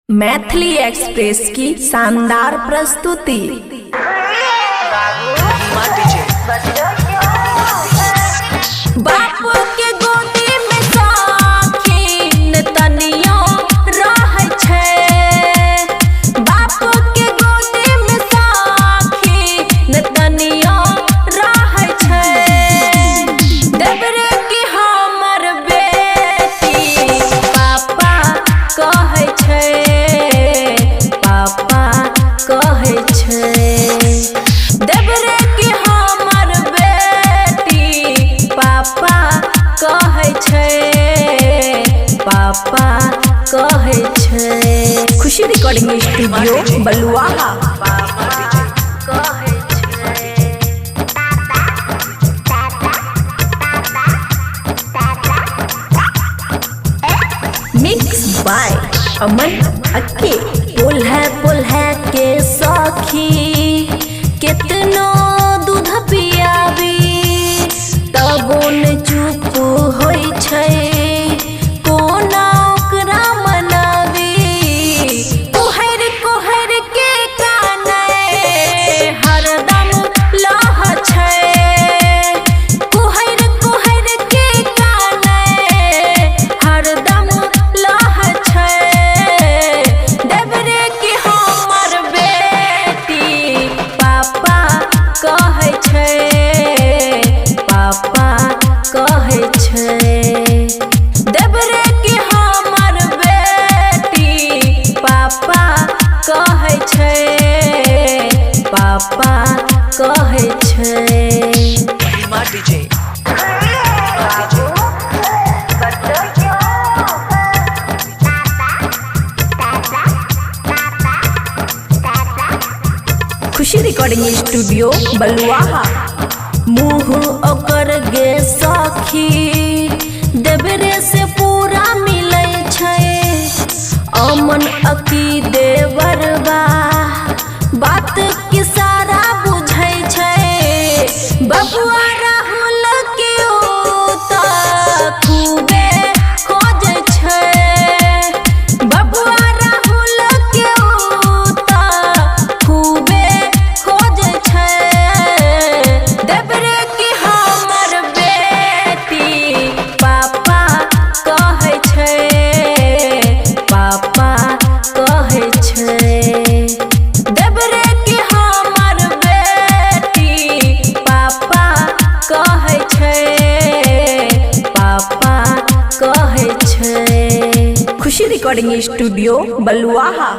Maithili express की शानदार प्रस्तुति। बाप के गोदी में साखी तनियो रहै छै, बाप के गोदी में साखी तनियो रहै छै। देवरे की हमर बेटी पापा कहै छै, पापा कहै छै। देवरे की हमर बेटी पापा कहै छै, पापा कहै छै। खुशी रिकॉर्डिंग स्टूडियो बलुआहा। कहै छै मिक्स बाय अमन अक्के। पुल है के सखी कितनो दूध पियावी तबो न चुप होइ छै, कोना ओकरा मनावी। कोहर कोहर के काने हरदम लह छै, कोहर कोहर के काने हरदम लह छै। देवरे की हमर बेटी पापा कहै छै, पापा कहै छै। देवरे की हमर बेटी पापा कहै छै, पापा कहै छै। खुशी रिकॉर्डिंग स्टूडियो बलुआहा। मुँह ओकर गे सखी देवरे से पूरा मिलै छै, अमन अकी देवरबा बात की सारा बुझै छै। बबुआ राहुल के ओ त खूबे खोजै छै, बबुआ राहुल के ओ त खूबे खोजै छै। देवरे की हमर बेटी पापा कहै छै, पापा कहै छै। देवरे की हमर बेटी पापा कहै छै, पापा कहै छै। खुशी रिकॉर्डिंग स्टूडियो बलुआहा।